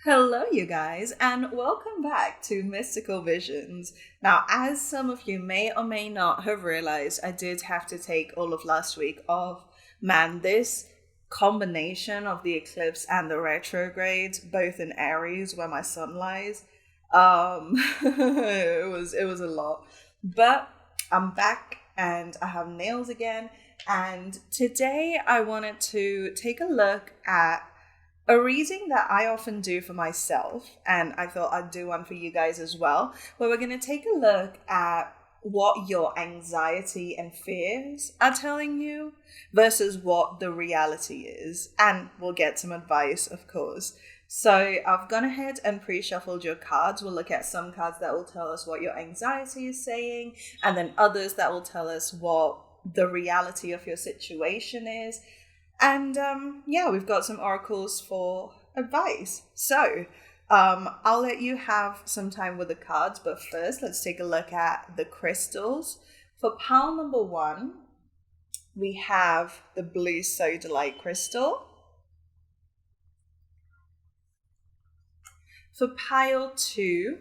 Hello, you guys, and welcome back to Mystical Visions. Now, as some of you may or may not have realized, I did have to take all of last week off. Man, this combination of the eclipse and the retrograde, both in Aries where my sun lies, it was a lot. But I'm back and I have nails again. And today I wanted to take a look at a reading that I often do for myself, and I thought I'd do one for you guys as well, where we're going to take a look at what your anxiety and fears are telling you versus what the reality is. And we'll get some advice, of course. So I've gone ahead and pre-shuffled your cards. We'll look at some cards that will tell us what your anxiety is saying, and then others that will tell us what the reality of your situation is. And yeah, we've got some oracles for advice. So I'll let you have some time with the cards, but first let's take a look at the crystals. For pile number 1, we have the blue sodalite crystal. For pile 2,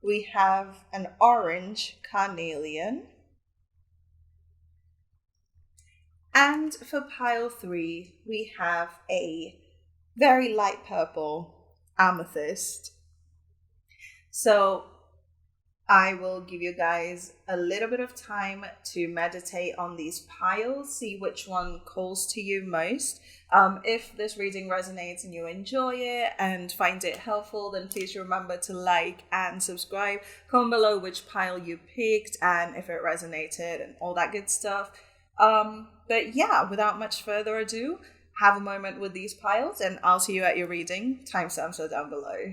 we have an orange carnelian. And for pile 3, we have a very light purple amethyst. So I will give you guys a little bit of time to meditate on these piles, see which one calls to you most. If this reading resonates and you enjoy it and find it helpful, then please remember to like and subscribe. Comment below which pile you picked and if it resonated and all that good stuff. But yeah, without much further ado, have a moment with these piles and I'll see you at your reading. Timestamps are down below.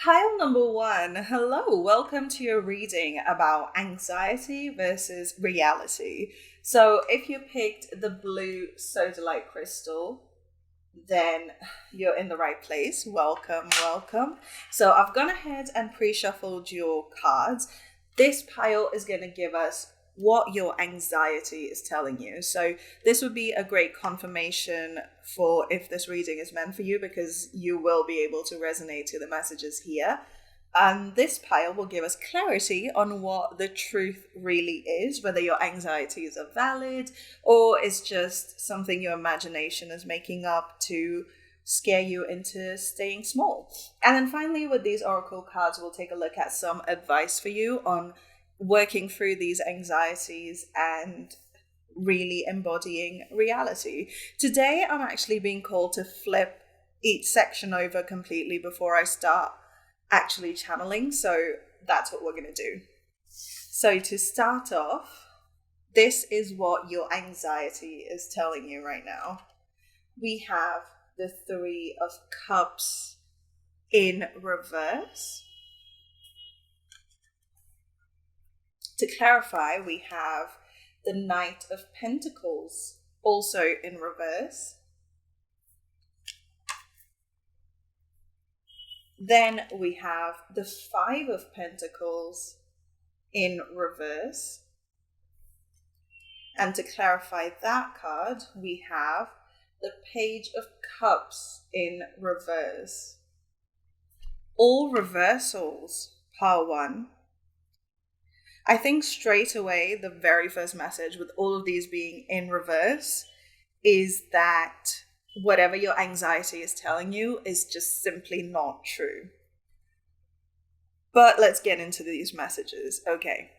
Pile number 1. Hello, welcome to your reading about anxiety versus reality. So if you picked the blue sodalite crystal, then you're in the right place. Welcome, welcome. So I've gone ahead and pre-shuffled your cards. This pile is going to give us what your anxiety is telling you. So this would be a great confirmation for if this reading is meant for you, because you will be able to resonate to the messages here. And this pile will give us clarity on what the truth really is, whether your anxieties are valid or it's just something your imagination is making up to scare you into staying small. And then finally, with these oracle cards, we'll take a look at some advice for you on working through these anxieties and really embodying reality. Today, I'm actually being called to flip each section over completely before I start actually channeling, so that's what we're going to do. So to start off, this is what your anxiety is telling you right now. We have the 3 of Cups in reverse. To clarify, we have the Knight of Pentacles also in reverse. Then we have the 5 of Pentacles in reverse. And to clarify that card, we have the Page of Cups in reverse. All reversals, pile 1. I think straight away, the very first message with all of these being in reverse is that whatever your anxiety is telling you is just simply not true. But let's get into these messages. Okay.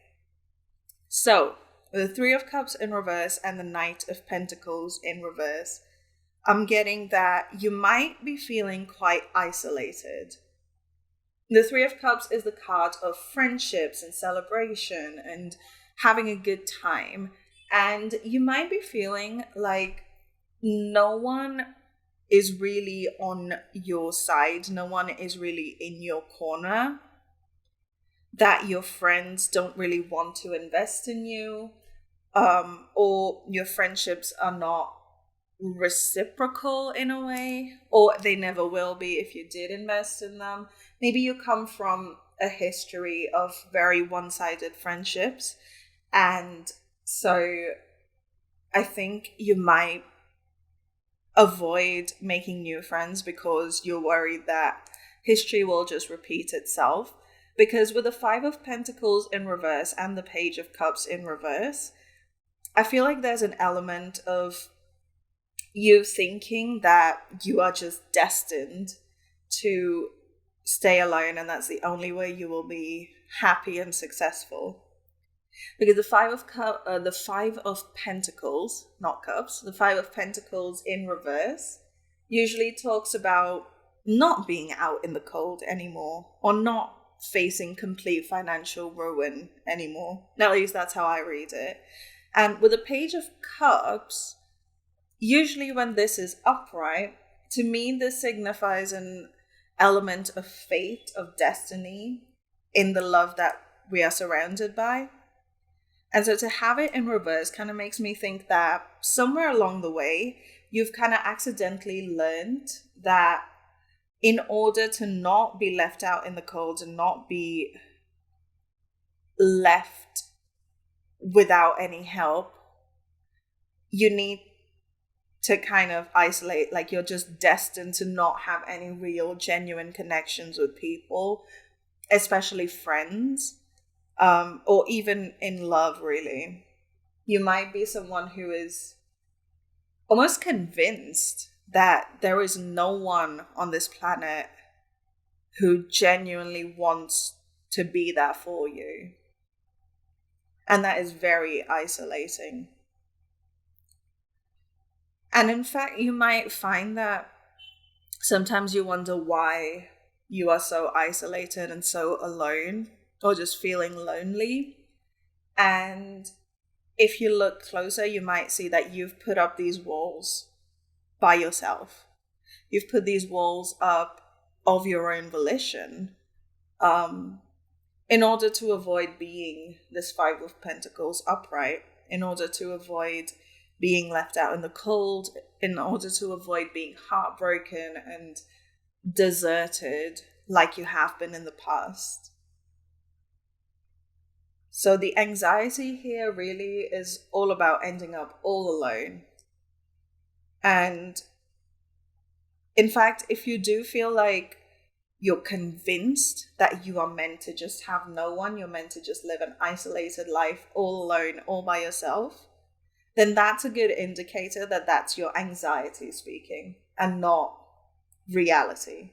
So, the 3 of Cups in reverse and the Knight of Pentacles in reverse, I'm getting that you might be feeling quite isolated. The 3 of Cups is the card of friendships and celebration and having a good time. And you might be feeling like no one is really on your side. No one is really in your corner. That your friends don't really want to invest in you. Or your friendships are not reciprocal in a way, or they never will be if you did invest in them. Maybe you come from a history of very one-sided friendships. And so I think you might avoid making new friends because you're worried that history will just repeat itself. Because with the Five of Pentacles in reverse and the Page of Cups in reverse, I feel like there's an element of you thinking that you are just destined to stay alone and that's the only way you will be happy and successful. Because the Five of Pentacles, not cups, the Five of Pentacles in reverse usually talks about not being out in the cold anymore, or not facing complete financial ruin anymore. At least that's how I read it. And with the Page of Cups, usually when this is upright, to me this signifies an element of fate, of destiny in the love that we are surrounded by. And so to have it in reverse kind of makes me think that somewhere along the way, you've kind of accidentally learned that in order to not be left out in the cold and not be left without any help, you need to kind of isolate. Like, you're just destined to not have any real genuine connections with people, especially friends, or even in love, really. You might be someone who is almost convinced that there is no one on this planet who genuinely wants to be there for you. And that is very isolating. And in fact, you might find that sometimes you wonder why you are so isolated and so alone, or just feeling lonely. And if you look closer, you might see that you've put up these walls by yourself. You've put these walls up of your own volition, in order to avoid being this Five of Pentacles upright, in order to avoid being left out in the cold, in order to avoid being heartbroken and deserted like you have been in the past. So the anxiety here really is all about ending up all alone. And in fact, if you do feel like you're convinced that you are meant to just have no one, you're meant to just live an isolated life all alone, all by yourself, then that's a good indicator that that's your anxiety speaking and not reality.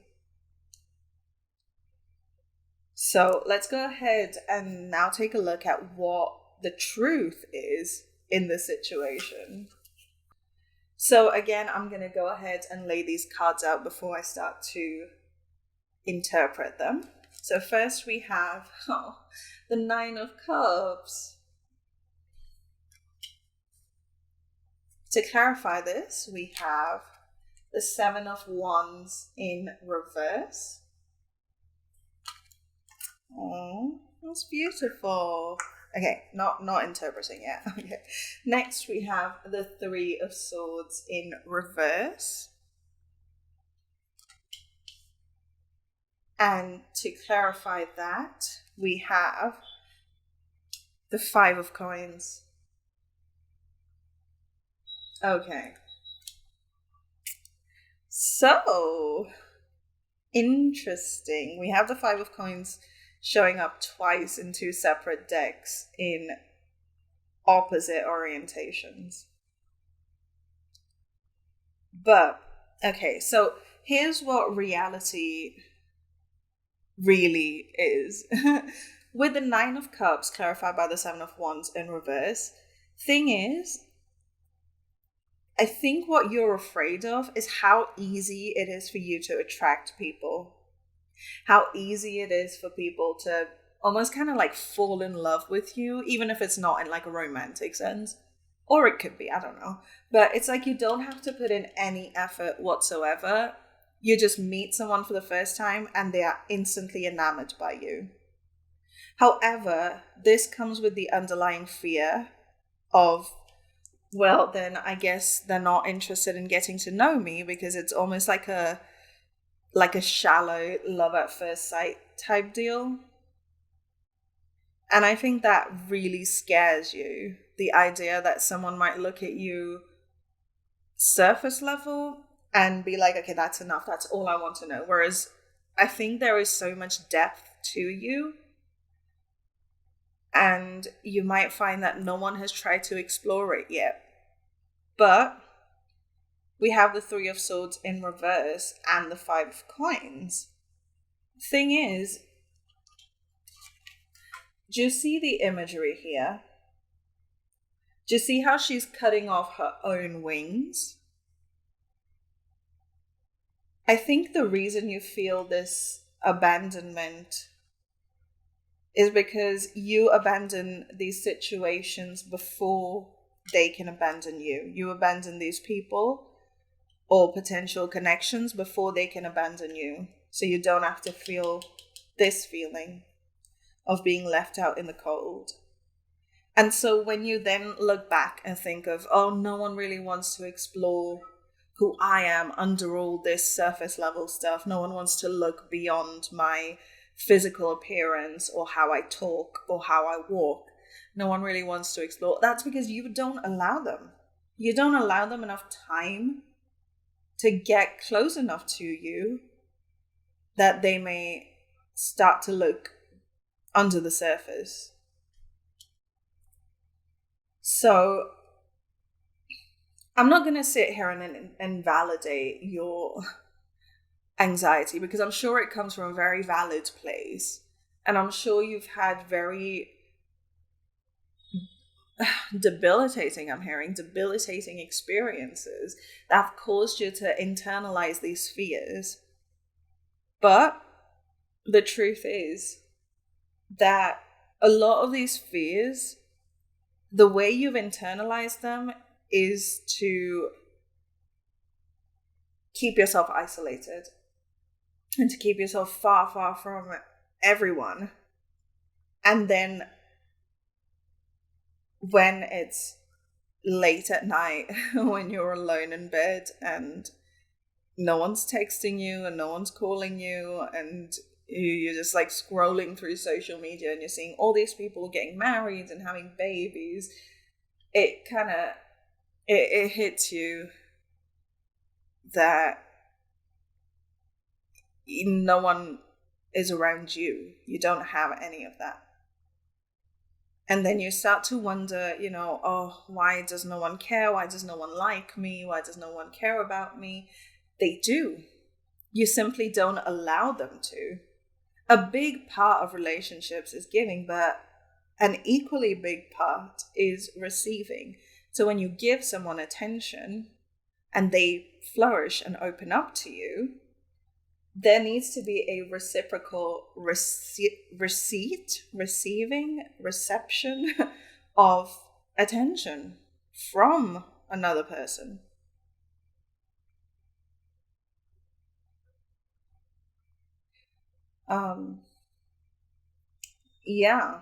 So let's go ahead and now take a look at what the truth is in this situation. So again, I'm going to go ahead and lay these cards out before I start to interpret them. So first we have the Nine of Cups. To clarify this, we have the Seven of Wands in reverse. Oh, that's beautiful. Okay, not interpreting yet. Okay. Next we have the Three of Swords in reverse. And to clarify that, we have the Five of Coins. Okay. So, interesting. We have the Five of Coins showing up twice in two separate decks in opposite orientations. But, okay, so here's what reality really is. With the Nine of Cups clarified by the Seven of Wands in reverse, thing is, I think what you're afraid of is how easy it is for you to attract people. How easy it is for people to almost kind of like fall in love with you, even if it's not in like a romantic sense. Or it could be, I don't know. But it's like you don't have to put in any effort whatsoever. You just meet someone for the first time and they are instantly enamored by you. However, this comes with the underlying fear of, well, then I guess they're not interested in getting to know me, because it's almost like a shallow love at first sight type deal. And I think that really scares you. The idea that someone might look at you surface level and be like, okay, that's enough. That's all I want to know. Whereas I think there is so much depth to you. And you might find that no one has tried to explore it yet. But we have the Three of Swords in reverse and the Five of Coins. Thing is, do you see the imagery here? Do you see how she's cutting off her own wings? I think the reason you feel this abandonment is because you abandon these situations before they can abandon you. You abandon these people or potential connections before they can abandon you. So you don't have to feel this feeling of being left out in the cold. And so when you then look back and think of, oh, no one really wants to explore who I am under all this surface level stuff. No one wants to look beyond my physical appearance or how I talk or how I walk. No one really wants to explore. That's because you don't allow them. You don't allow them enough time to get close enough to you that they may start to look under the surface. So I'm not going to sit here and invalidate your anxiety, because I'm sure it comes from a very valid place. And I'm sure you've had very debilitating experiences that have caused you to internalize these fears. But the truth is that a lot of these fears, the way you've internalized them is to keep yourself isolated and to keep yourself far, far from everyone. And then when it's late at night, when you're alone in bed and no one's texting you and no one's calling you, and you're just like scrolling through social media and you're seeing all these people getting married and having babies, it kind of it hits you that no one is around you. You don't have any of that. And then you start to wonder, oh, why does no one care? Why does no one like me? Why does no one care about me? They do. You simply don't allow them to. A big part of relationships is giving, but an equally big part is receiving. So when you give someone attention and they flourish and open up to you, there needs to be a reciprocal reception of attention from another person. Yeah.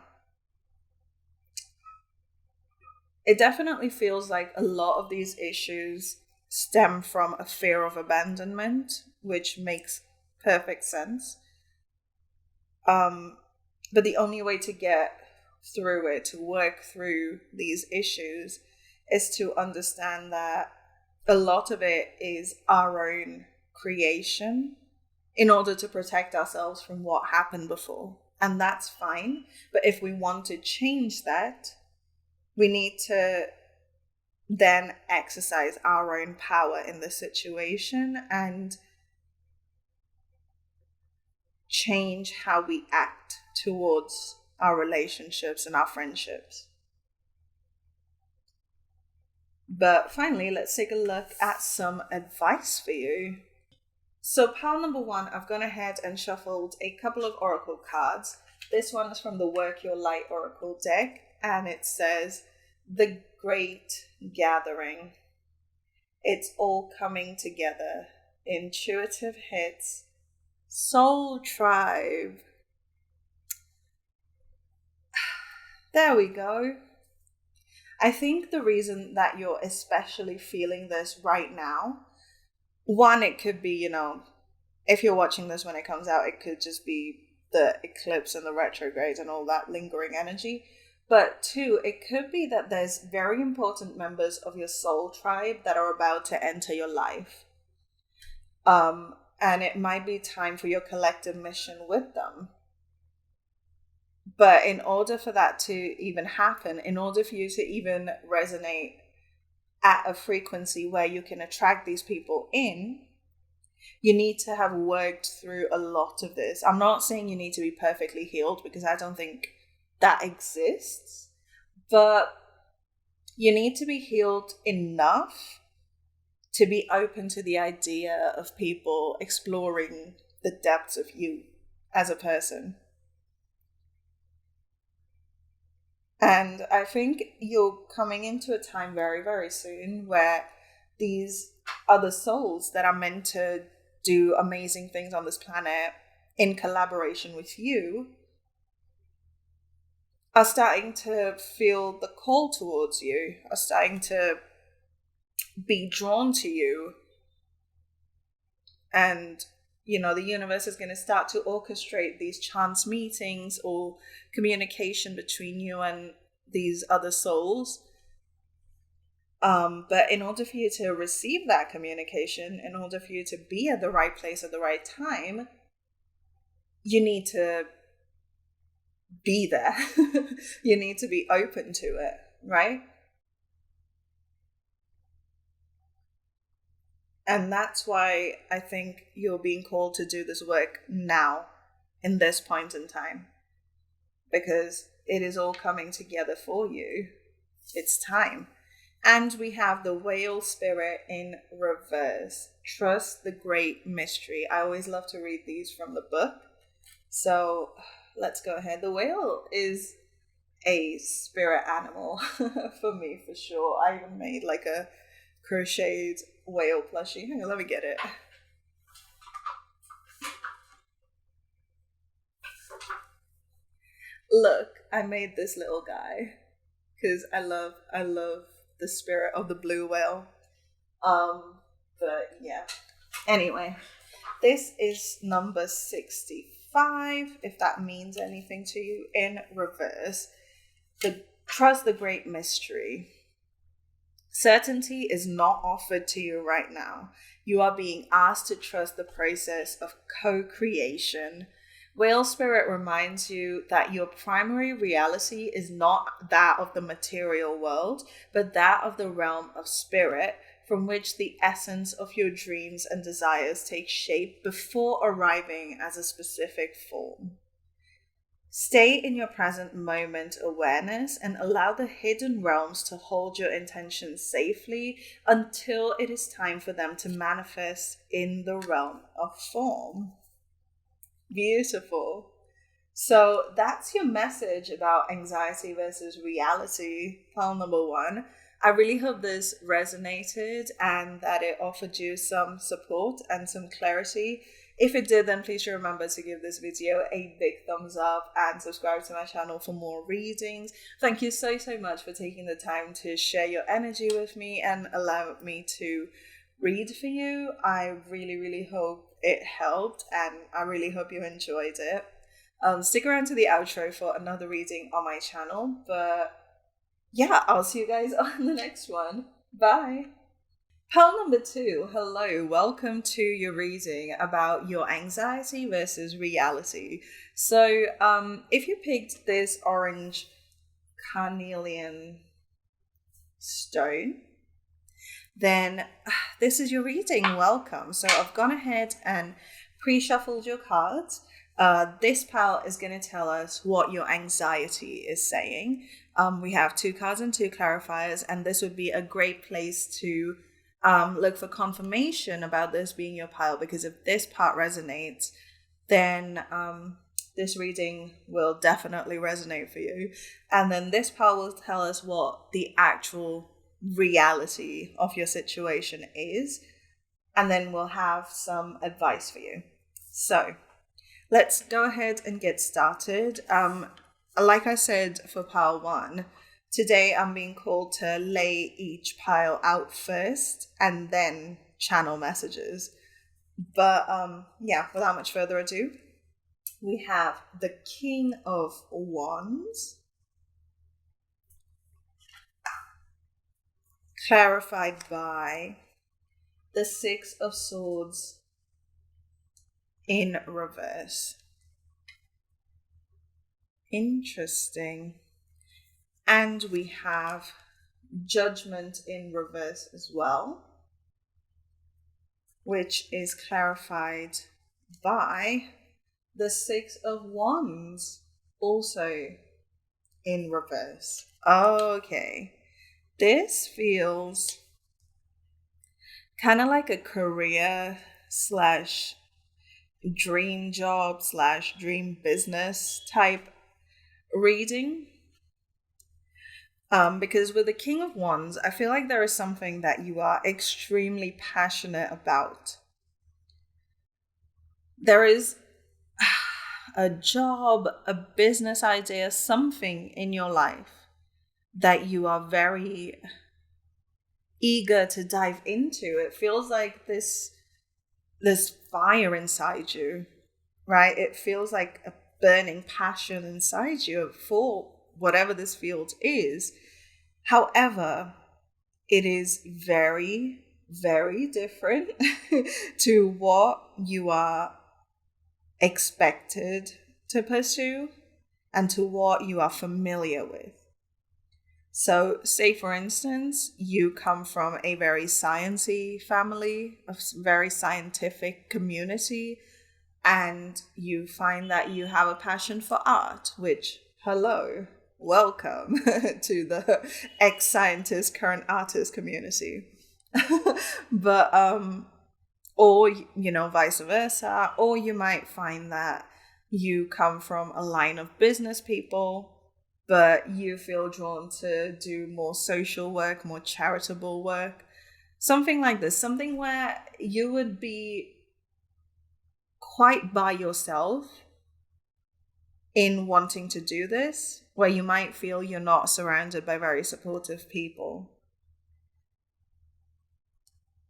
It definitely feels like a lot of these issues stem from a fear of abandonment, which makes perfect sense. But the only way to get through it, to work through these issues, is to understand that a lot of it is our own creation in order to protect ourselves from what happened before. And that's fine. But if we want to change that, we need to then exercise our own power in the situation and change how we act towards our relationships and our friendships. But finally, let's take a look at some advice for you. So pile number one, I've gone ahead and shuffled a couple of oracle cards. This one is from the Work Your Light Oracle deck, and it says, The Great Gathering. It's all coming together. Intuitive hits. Soul Tribe. There we go. I think the reason that you're especially feeling this right now, one, it could be, if you're watching this when it comes out, it could just be the eclipse and the retrograde and all that lingering energy. But two, it could be that there's very important members of your soul tribe that are about to enter your life. And it might be time for your collective mission with them. But in order for that to even happen, in order for you to even resonate at a frequency where you can attract these people in, you need to have worked through a lot of this. I'm not saying you need to be perfectly healed, because I don't think that exists, but you need to be healed enough to be open to the idea of people exploring the depths of you as a person. And I think you're coming into a time very, very soon where these other souls that are meant to do amazing things on this planet in collaboration with you are starting to feel the call towards you, are starting to be drawn to you. And, you know, the universe is going to start to orchestrate these chance meetings or communication between you and these other souls. But in order for you to receive that communication, in order for you to be at the right place at the right time, you need to be there. You need to be open to it, right? And that's why I think you're being called to do this work now, in this point in time, because it is all coming together for you. It's time. And we have the whale spirit in reverse. Trust the great mystery. I always love to read these from the book. So let's go ahead. The whale is a spirit animal for me, for sure. I even made like a crocheted whale plushie. Hang on, let me get it. Look, I made this little guy because I love the spirit of the blue whale. But yeah. Anyway, this is number 65, if that means anything to you, in reverse. Trust the great mystery. Certainty is not offered to you right now. You are being asked to trust the process of co-creation. Whale spirit reminds you that your primary reality is not that of the material world, but that of the realm of spirit, from which the essence of your dreams and desires take shape before arriving as a specific form. Stay in your present moment awareness and allow the hidden realms to hold your intentions safely until it is time for them to manifest in the realm of form. Beautiful. So that's your message about anxiety versus reality, pile number 1. I really hope this resonated and that it offered you some support and some clarity. If it did, then please remember to give this video a big thumbs up and subscribe to my channel for more readings. Thank you so much for taking the time to share your energy with me and allow me to read for you. I really hope it helped, and I really hope you enjoyed it. Stick around to the outro for another reading on my channel, but yeah, I'll see you guys on the next one. Bye. Pile number 2, hello, welcome to your reading about your anxiety versus reality. So if you picked this orange carnelian stone, then this is your reading. Welcome. So I've gone ahead and pre-shuffled your cards. This pile is going to tell us what your anxiety is saying. We have 2 cards and 2 clarifiers, and this would be a great place to look for confirmation about this being your pile, because if this part resonates, then this reading will definitely resonate for you. And then this pile will tell us what the actual reality of your situation is, and then we'll have some advice for you. So let's go ahead and get started. Like I said for pile 1, today I'm being called to lay each pile out first and then channel messages. But yeah, without much further ado, We have the King of Wands, clarified by the Six of Swords in reverse. Interesting. And we have Judgment in reverse as well, which is clarified by the Six of Wands, also in reverse. Okay. This feels kind of like a career slash dream job slash dream business type reading. Because with the King of Wands, I feel like there is something that you are extremely passionate about. There is a job, a business idea, something in your life that you are very eager to dive into. It feels like this fire inside you, right? It feels like a burning passion inside you for whatever this field is. However, it is very, very different to what you are expected to pursue and to what you are familiar with. So, say for instance, you come from a very sciencey family, a very scientific community, and you find that you have a passion for art, which, hello, welcome to the ex-scientist, current artist community. But or vice versa, or you might find that you come from a line of business people, but you feel drawn to do more social work, more charitable work, something like this, something where you would be quite by yourself in wanting to do this, where you might feel you're not surrounded by very supportive people.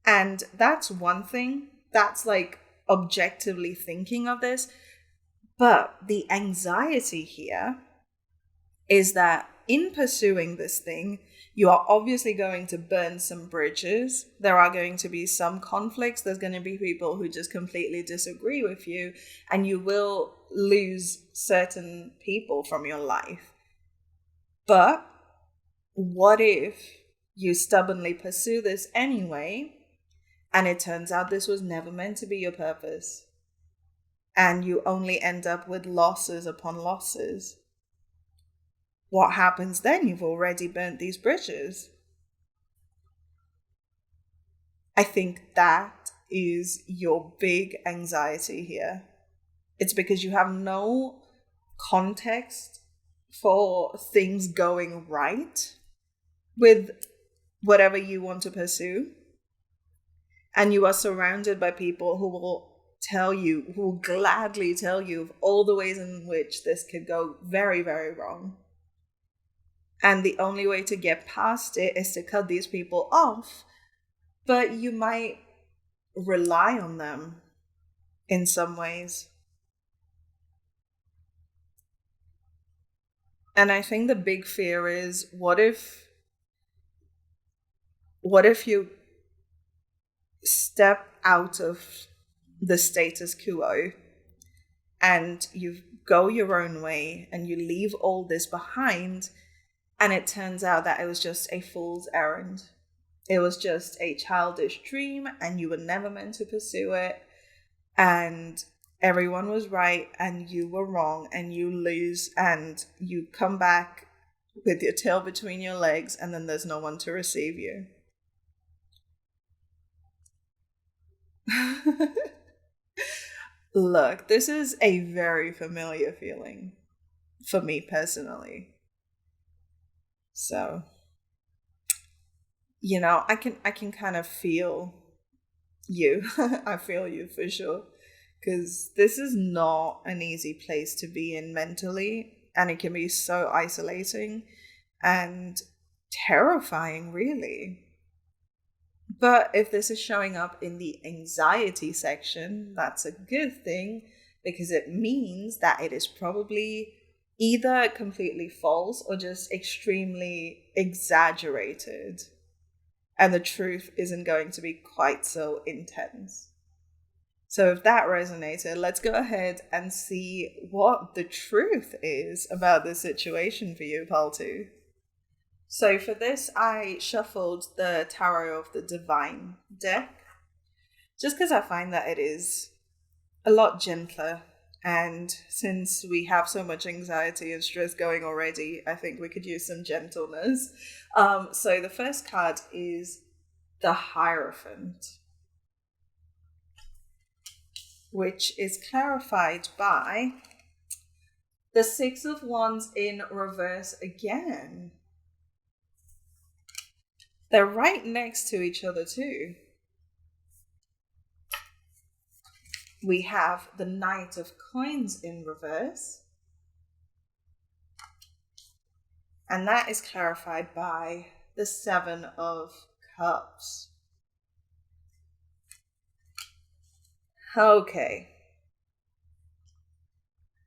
And that's one thing. That's like objectively thinking of this. But the anxiety here is that in pursuing this thing, you are obviously going to burn some bridges. There are going to be some conflicts. There's going to be people who just completely disagree with you, and you will lose certain people from your life. But what if you stubbornly pursue this anyway, and it turns out this was never meant to be your purpose, and you only end up with losses upon losses? What happens then? You've already burnt these bridges. I think that is your big anxiety here. It's because you have no context for things going right with whatever you want to pursue. And you are surrounded by people who will who will gladly tell you of all the ways in which this could go very, very wrong. And the only way to get past it is to cut these people off. But you might rely on them in some ways. And I think the big fear is, what if you step out of the status quo and you go your own way and you leave all this behind, and it turns out that it was just a fool's errand. It was just a childish dream and you were never meant to pursue it. And everyone was right and you were wrong, and you lose and you come back with your tail between your legs, and then there's no one to receive you. Look, this is a very familiar feeling for me personally. So, I can kind of feel you. I feel you for sure. Because this is not an easy place to be in mentally. And it can be so isolating and terrifying, really. But if this is showing up in the anxiety section, that's a good thing, because it means that it is probably either completely false or just extremely exaggerated. And the truth isn't going to be quite so intense. So if that resonated, let's go ahead and see what the truth is about this situation for you, Paltu. So for this, I shuffled the Tarot of the Divine deck, just because I find that it is a lot gentler. And since we have so much anxiety and stress going already, I think we could use some gentleness. So the first card is the Hierophant, which is clarified by the Six of Wands in reverse again. They're right next to each other too. We have the Knight of Coins in reverse. And that is clarified by the Seven of Cups. Okay.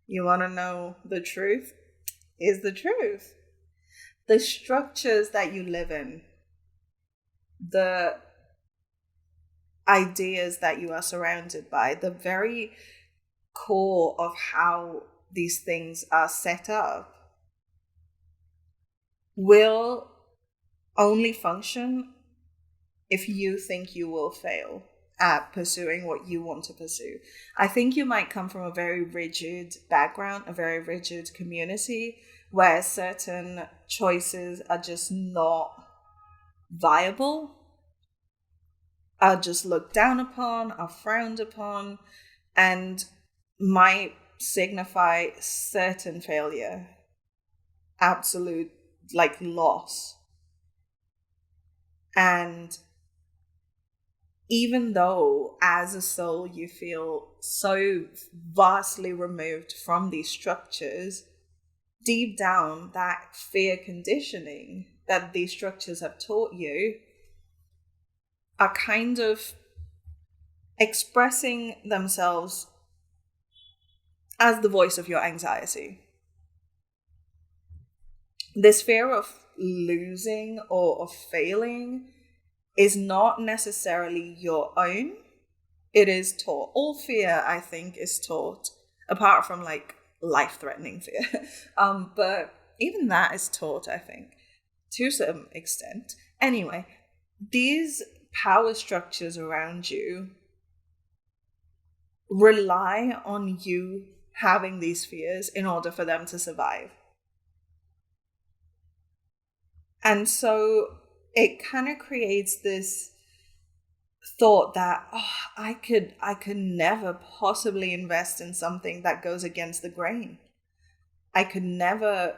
You want to know the truth? Is the truth. The structures that you live in, the ideas that you are surrounded by, the very core of how these things are set up will only function if you think you will fail at pursuing what you want to pursue. I think you might come from a very rigid background, a very rigid community where certain choices are just not viable, are just looked down upon, are frowned upon, and might signify certain failure, absolute loss. And even though as a soul you feel so vastly removed from these structures, deep down that fear conditioning that these structures have taught you are kind of expressing themselves as the voice of your anxiety. This fear of losing or of failing is not necessarily your own. It is taught. All fear, I think, is taught, apart from life-threatening fear. But even that is taught, I think, to some extent. Anyway, these power structures around you rely on you having these fears in order for them to survive. And so it kind of creates this thought that I could never possibly invest in something that goes against the grain. I could never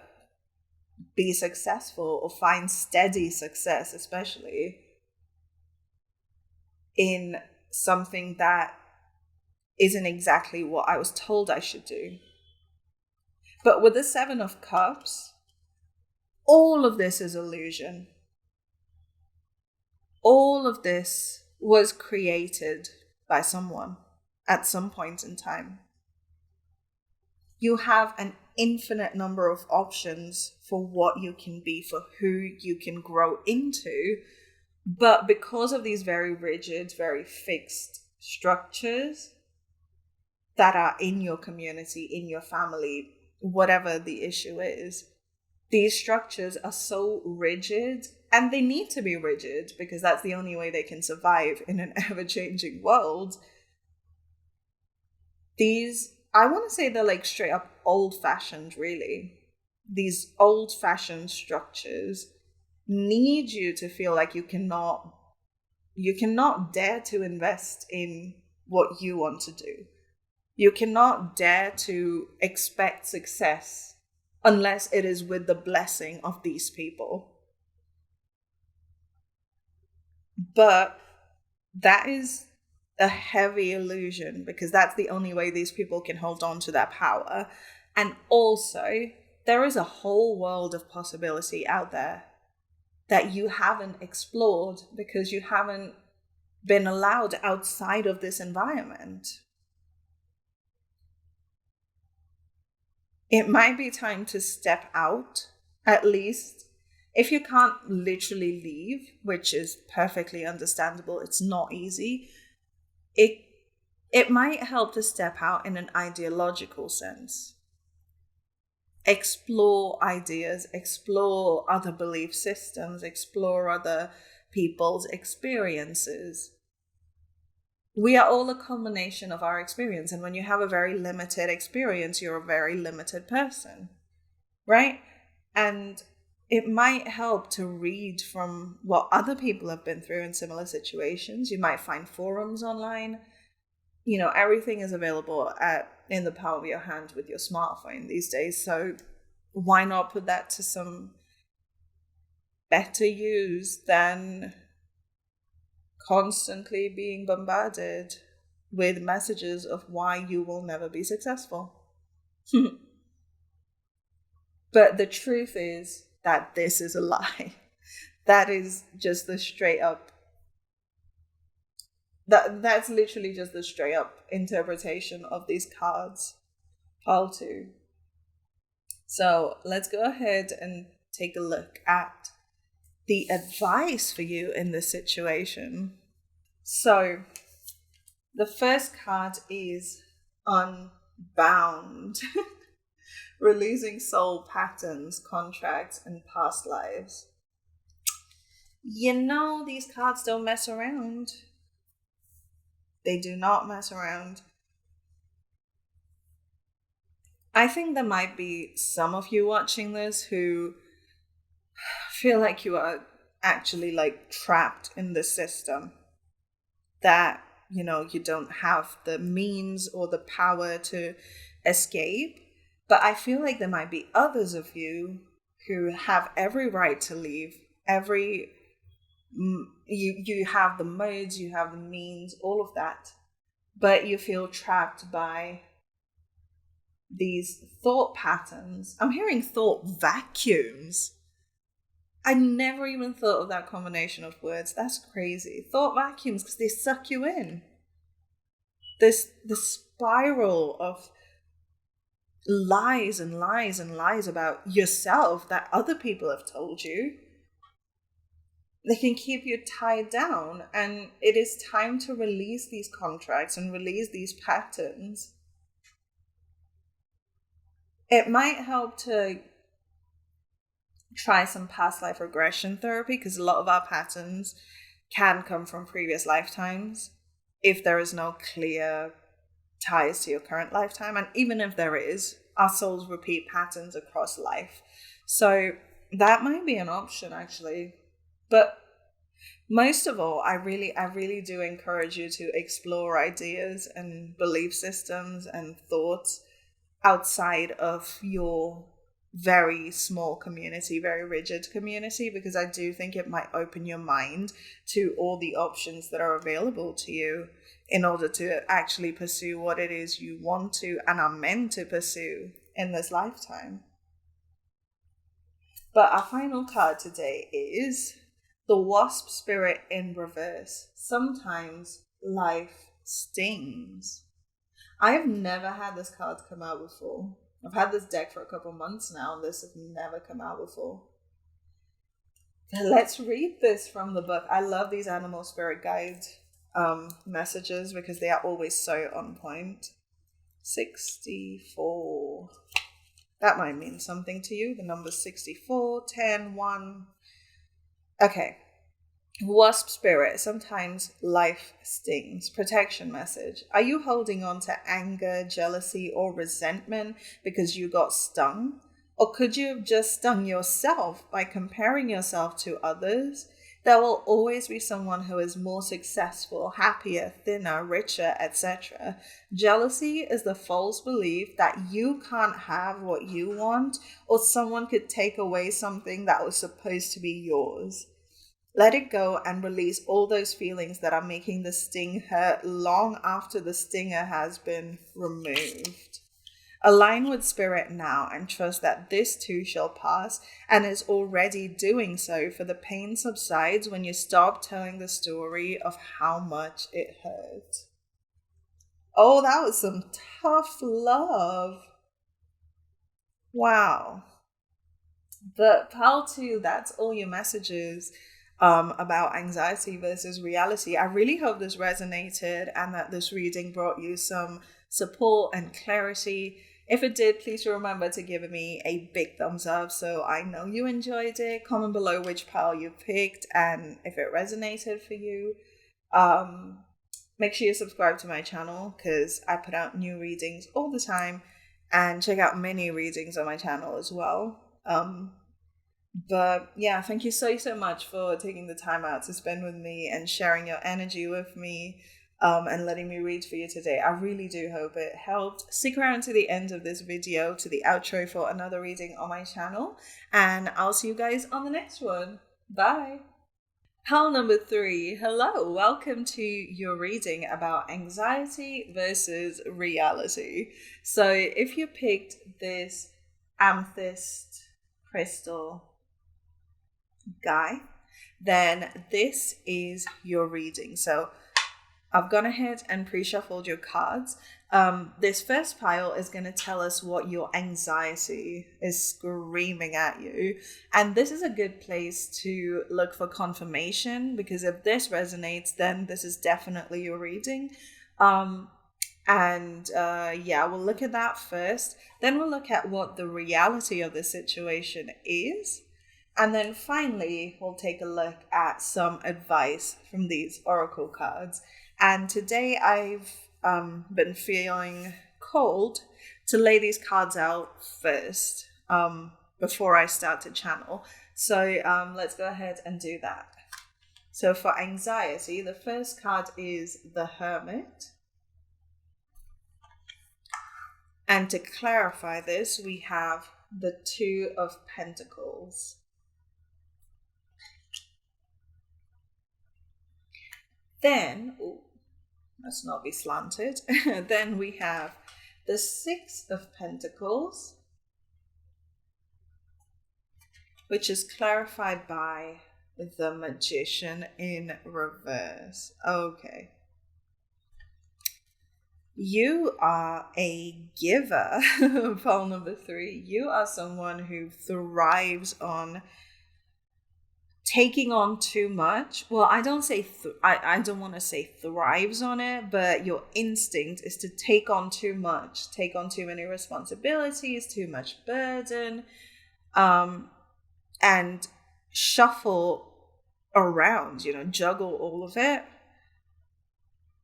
be successful or find steady success, especially in something that isn't exactly what I was told I should do. But with the Seven of Cups, all of this is illusion. All of this was created by someone at some point in time. You have an infinite number of options for what you can be, for who you can grow into. But because of these very rigid, very fixed structures that are in your community, in your family, whatever the issue is, these structures are so rigid, and they need to be rigid because that's the only way they can survive in an ever-changing world. These, I want to say they're straight up old-fashioned, really. These old-fashioned structures need you to feel like you cannot dare to invest in what you want to do. You cannot dare to expect success unless it is with the blessing of these people. But that is a heavy illusion because that's the only way these people can hold on to that power. And also, there is a whole world of possibility out there that you haven't explored because you haven't been allowed outside of this environment. It might be time to step out, at least. If you can't literally leave, which is perfectly understandable, it's not easy, it it might help to step out in an ideological sense. Explore ideas, explore other belief systems, explore other people's experiences. We are all a culmination of our experience. And when you have a very limited experience, you're a very limited person, right? And it might help to read from what other people have been through in similar situations. You might find forums online. Everything is available in the palm of your hand with your smartphone these days. So why not put that to some better use than constantly being bombarded with messages of why you will never be successful? But the truth is that this is a lie. That is just the straight up that's literally just the straight up interpretation of these cards, pile 2. So let's go ahead and take a look at the advice for you in this situation. So the first card is Unbound. Releasing soul patterns, contracts, and past lives. These cards don't mess around. They do not mess around. I think there might be some of you watching this who feel like you are actually trapped in the system, that you don't have the means or the power to escape. But I feel like there might be others of you who have every right to leave. You have the modes, you have the means, all of that, but you feel trapped by these thought patterns. I'm hearing thought vacuums. I never even thought of that combination of words. That's crazy. Thought vacuums, because they suck you in. The spiral of lies and lies and lies about yourself that other people have told you, they can keep you tied down. And it is time to release these contracts and release these patterns. It might help to try some past life regression therapy, because a lot of our patterns can come from previous lifetimes if there is no clear ties to your current lifetime. And even if there is, our souls repeat patterns across life. So that might be an option, actually. But most of all, I really do encourage you to explore ideas and belief systems and thoughts outside of your very small community, very rigid community, because I do think it might open your mind to all the options that are available to you in order to actually pursue what it is you want to and are meant to pursue in this lifetime. But our final card today is the Wasp Spirit in reverse. Sometimes life stings. I have never had this card come out before. I've had this deck for a couple months now, and this has never come out before. Let's read this from the book. I love these animal spirit guide messages because they are always so on point. 64. That might mean something to you. The number's 64, 10, 1. Okay. Wasp spirit, sometimes life stings. Protection message. Are you holding on to anger, jealousy, or resentment because you got stung? Or could you have just stung yourself by comparing yourself to others? There will always be someone who is more successful, happier, thinner, richer, etc. Jealousy is the false belief that you can't have what you want, or someone could take away something that was supposed to be yours. Let it go and release all those feelings that are making the sting hurt long after the stinger has been removed. Align with spirit now and trust that this too shall pass, and is already doing so, for the pain subsides when you stop telling the story of how much it hurt. Oh, that was some tough love. Wow. But pile two, that's all your messages about anxiety versus reality. I really hope this resonated and that this reading brought you some support and clarity. If it did, please remember to give me a big thumbs up so I know you enjoyed it. Comment below which pile you picked and if it resonated for you. Um, Make sure you subscribe to my channel because I put out new readings all the time, and check out many readings on my channel as well. But yeah, thank you so much for taking the time out to spend with me and sharing your energy with me, and letting me read for you today. I really do hope it helped. Stick around to the end of this video, to the outro, for another reading on my channel, and I'll see you guys on the next one. Bye. Pile number three. Hello, welcome to your reading about anxiety versus reality. So if you picked this amethyst crystal guy, then this is your reading. So I've gone ahead and pre-shuffled your cards. This first pile is going to tell us what your anxiety is screaming at you. And this is a good place to look for confirmation, because if this resonates, then this is definitely your reading. Yeah, we'll look at that first. Then we'll look at what the reality of the situation is. And then finally, we'll take a look at some advice from these oracle cards. And today I've been feeling called to lay these cards out first, before I start to channel. So let's go ahead and do that. So for anxiety, the first card is the Hermit. And to clarify this, we have the Two of Pentacles. Then, let's not be slanted. Then we have the Six of Pentacles, which is clarified by the Magician in reverse. Okay. You are a giver. Pile number three. You are someone who thrives on taking on too much. Well, I don't say I don't want to say thrives on it, but your instinct is to take on too much, take on too many responsibilities, too much burden, and shuffle around, juggle all of it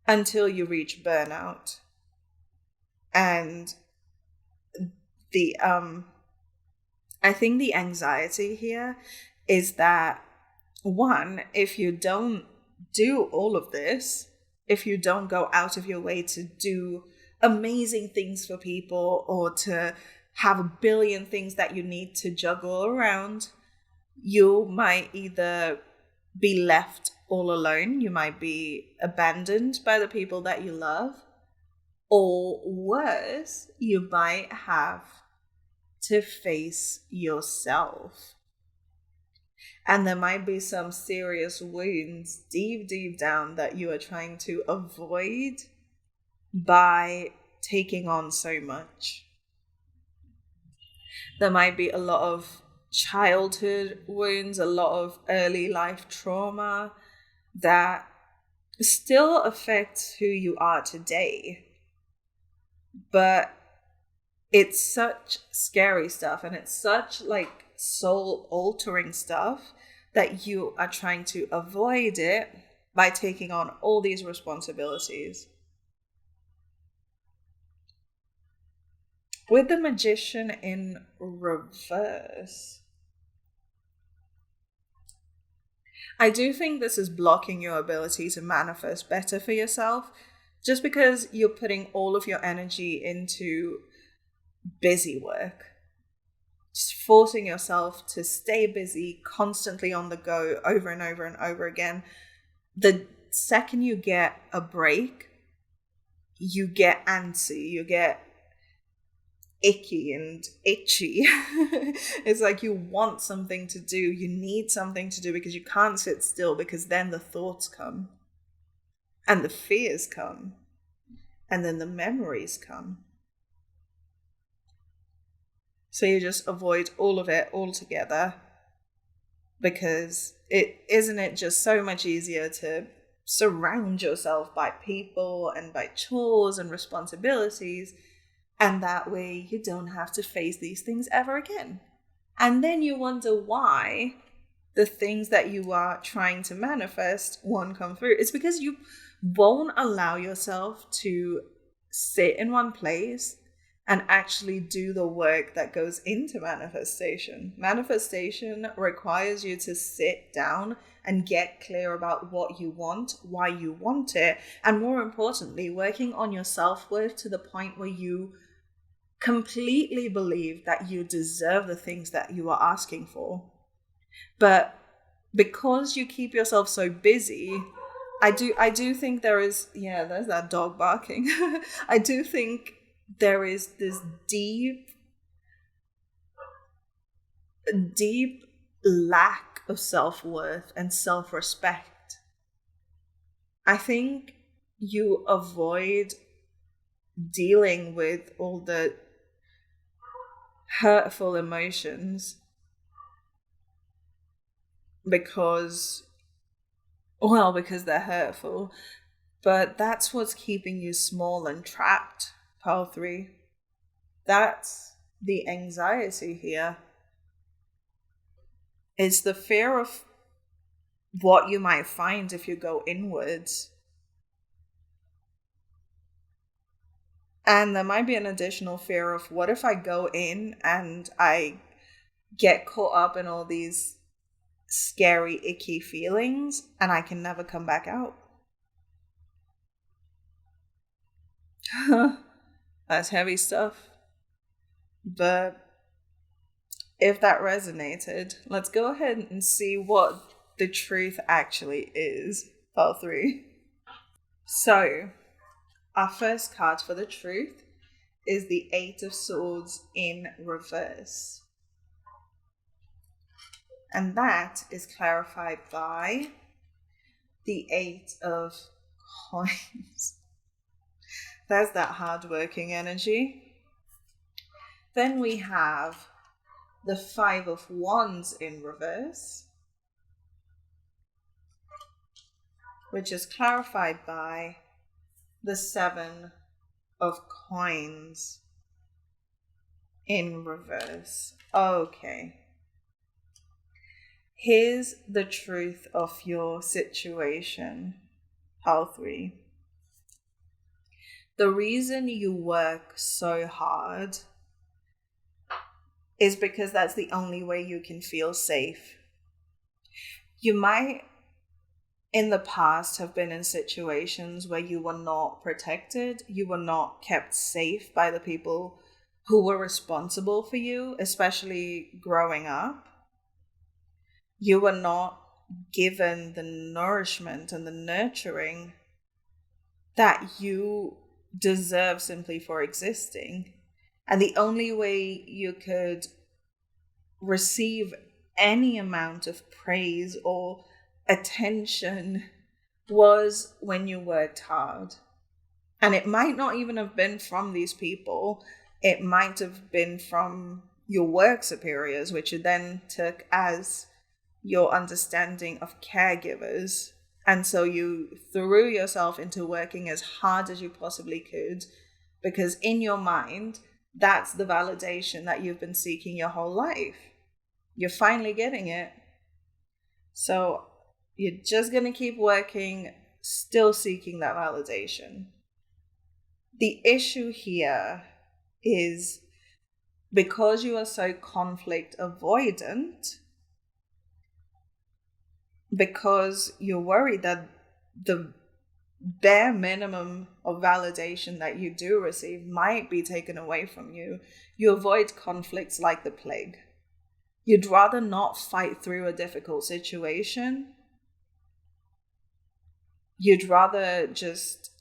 until you reach burnout. And the I think the anxiety here is that, one, if you don't do all of this, if you don't go out of your way to do amazing things for people, or to have a billion things that you need to juggle around, you might either be left all alone, you might be abandoned by the people that you love, or worse, you might have to face yourself. And there might be some serious wounds deep down that you are trying to avoid by taking on so much. There might be a lot of childhood wounds, a lot of early life trauma that still affects who you are today. But it's such scary stuff, and it's such soul altering stuff that you are trying to avoid it by taking on all these responsibilities. With the Magician in reverse, I do think this is blocking your ability to manifest better for yourself, just because you're putting all of your energy into busy work. Just forcing yourself to stay busy, constantly on the go, over and over and over again. The second you get a break, you get antsy, you get icky and itchy. It's like you want something to do, you need something to do, because you can't sit still, because then the thoughts come, and the fears come, and then the memories come. So you just avoid all of it altogether, because isn't it just so much easier to surround yourself by people and by chores and responsibilities, and that way you don't have to face these things ever again. And then you wonder why the things that you are trying to manifest won't come through. It's because you won't allow yourself to sit in one place and actually do the work that goes into manifestation. Manifestation requires you to sit down and get clear about what you want, why you want it, and more importantly, working on your self-worth to the point where you completely believe that you deserve the things that you are asking for. But because you keep yourself so busy, I do think there is, yeah, there's that dog barking. I do think there is this deep lack of self-worth and self-respect. I think you avoid dealing with all the hurtful emotions because they're hurtful. But that's what's keeping you small and trapped, pile 3. That's the anxiety here. It's the fear of what you might find if you go inwards. And there might be an additional fear of, what if I go in and I get caught up in all these scary, icky feelings and I can never come back out? That's heavy stuff. But if that resonated, let's go ahead and see what the truth actually is, pile 3. So, our first card for the truth is the 8 of Swords in reverse. And that is clarified by the 8 of Coins. There's that hardworking energy. Then we have the 5 of Wands in reverse, which is clarified by the 7 of Coins in reverse. Okay. Here's the truth of your situation, pile 3. The reason you work so hard is because that's the only way you can feel safe. You might, in the past, have been in situations where you were not protected, you were not kept safe by the people who were responsible for you, especially growing up. You were not given the nourishment and the nurturing that you deserve simply for existing. And the only way you could receive any amount of praise or attention was when you worked hard. And it might not even have been from these people. It might have been from your work superiors, which you then took as your understanding of caregivers. And so you threw yourself into working as hard as you possibly could, because in your mind, that's the validation that you've been seeking your whole life. You're finally getting it. So you're just going to keep working, still seeking that validation. The issue here is because you are so conflict avoidant, because you're worried that the bare minimum of validation that you do receive might be taken away from you, you avoid conflicts like the plague. You'd rather not fight through a difficult situation. You'd rather just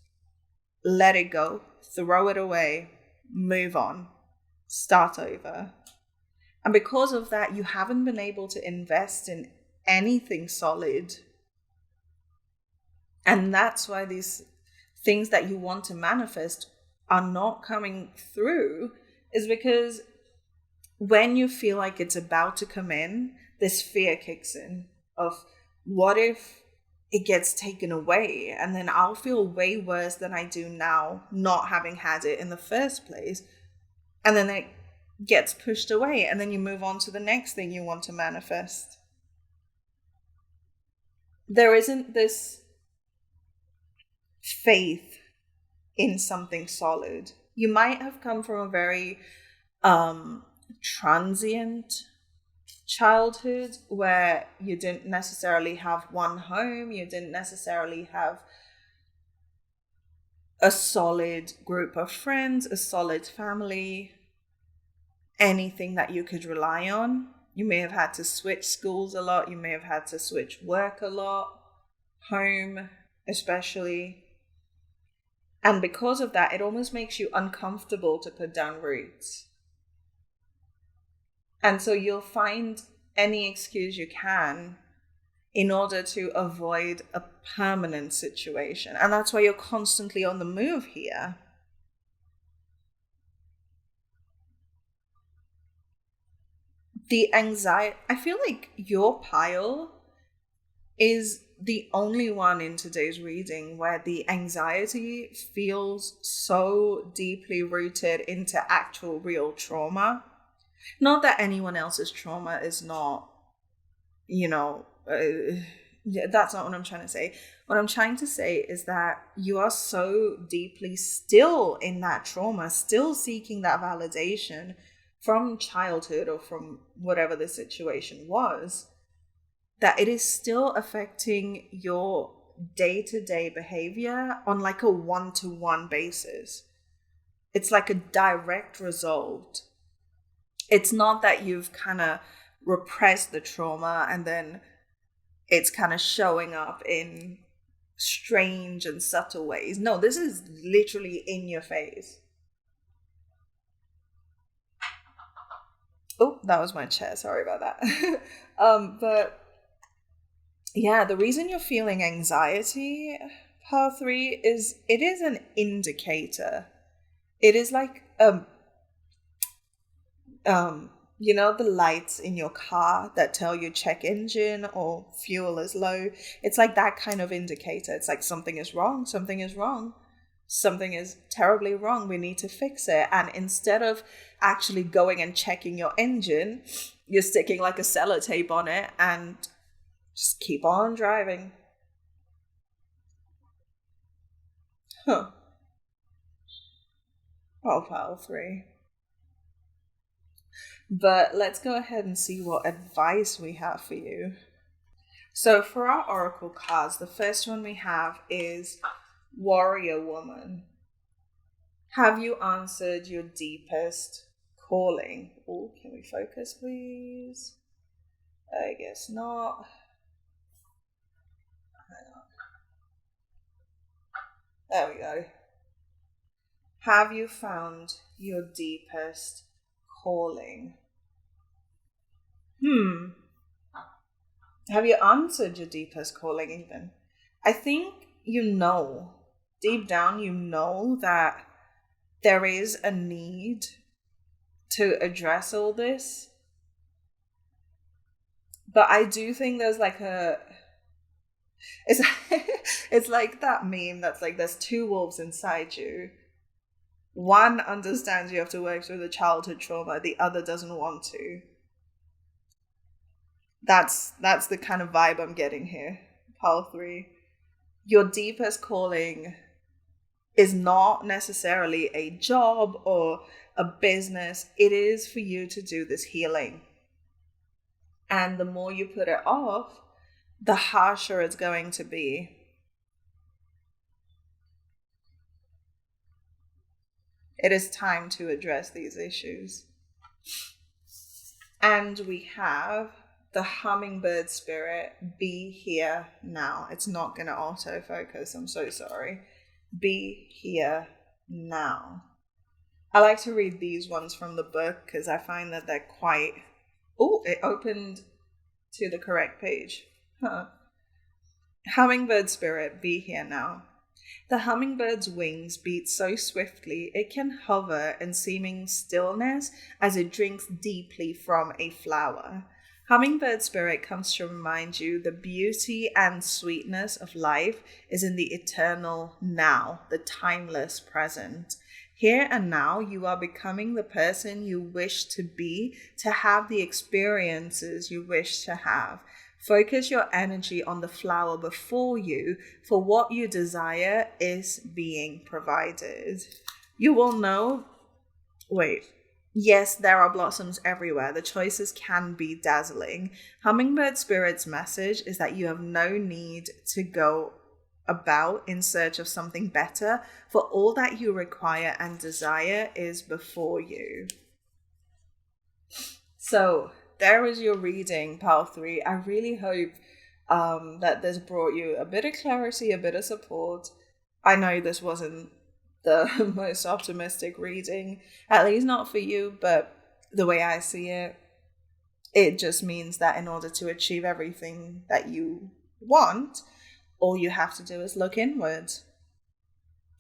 let it go, throw it away, move on, start over. And because of that, you haven't been able to invest in anything solid. And that's why these things that you want to manifest are not coming through, is because when you feel like it's about to come in, this fear kicks in of what if it gets taken away, and then I'll feel way worse than I do now, not having had it in the first place. And then it gets pushed away, and then you move on to the next thing you want to manifest. There isn't this faith in something solid. You might have come from a very transient childhood where you didn't necessarily have one home, you didn't necessarily have a solid group of friends, a solid family, anything that you could rely on. You may have had to switch schools a lot, you may have had to switch work a lot, home especially. And because of that, it almost makes you uncomfortable to put down roots. And so you'll find any excuse you can in order to avoid a permanent situation. And that's why you're constantly on the move here. The anxiety, I feel like your pile is the only one in today's reading where the anxiety feels so deeply rooted into actual real trauma. Not that anyone else's trauma is not, that's not what I'm trying to say. What I'm trying to say is that you are so deeply still in that trauma, still seeking that validation from childhood or from whatever the situation was, that it is still affecting your day-to-day behavior on like a one-to-one basis. It's like a direct result. It's not that you've kind of repressed the trauma and then it's kind of showing up in strange and subtle ways. No, this is literally in your face. Oh, that was my chair. Sorry about that. But yeah, the reason you're feeling anxiety, part 3, is it is an indicator. It is like the lights in your car that tell you check engine or fuel is low. It's like that kind of indicator. It's like something is wrong, something is wrong, something is terribly wrong. We need to fix it. And instead of actually going and checking your engine, you're sticking like a sellotape on it and just keep on driving. Huh. Pile 3. But let's go ahead and see what advice we have for you. So for our oracle cards, the first one we have is Warrior Woman. Have you answered your deepest calling? Oh, can we focus, please? I guess not. Hang on. There we go. Have you found your deepest calling? Have you answered your deepest calling even? I think deep down you know that there is a need to address all this. But I do think there's like it's like that meme that's like there's two wolves inside you. One understands you have to work through the childhood trauma, the other doesn't want to. That's the kind of vibe I'm getting here. Pile 3. Your deepest calling is not necessarily a job or a business. It is for you to do this healing. And the more you put it off, the harsher it's going to be. It is time to address these issues. And we have the hummingbird spirit, be here now. It's not going to autofocus. I'm so sorry. Be here now. I like to read these ones from the book because I find that they're quite... Oh, it opened to the correct page. Hummingbird spirit, be here now. The hummingbird's wings beat so swiftly it can hover in seeming stillness as it drinks deeply from a flower. Hummingbird spirit comes to remind you the beauty and sweetness of life is in the eternal now, the timeless present. Here and now, you are becoming the person you wish to be, to have the experiences you wish to have. Focus your energy on the flower before you, for what you desire is being provided. You will know, wait. Yes, there are blossoms everywhere. The choices can be dazzling. Hummingbird Spirit's message is that you have no need to go about in search of something better, for all that you require and desire is before you. So, there is your reading, pile 3. I really hope that this brought you a bit of clarity, a bit of support. I know this wasn't the most optimistic reading, at least not for you, but the way I see it, it just means that in order to achieve everything that you want, all you have to do is look inward.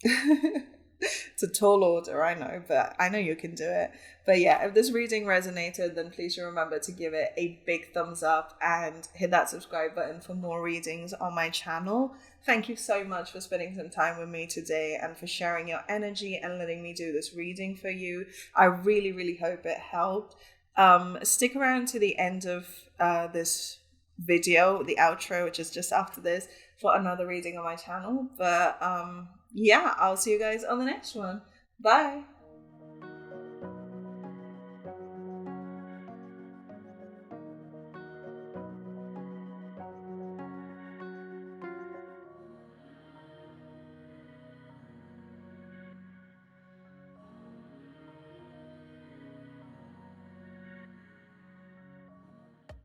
It's a tall order, I know, but I know you can do it. But yeah, if this reading resonated, then please remember to give it a big thumbs up and hit that subscribe button for more readings on my channel. Thank you so much for spending some time with me today and for sharing your energy and letting me do this reading for you. I really, really hope it helped. Stick around to the end of this video, the outro, which is just after this, for another reading on my channel. But yeah, I'll see you guys on the next one. Bye.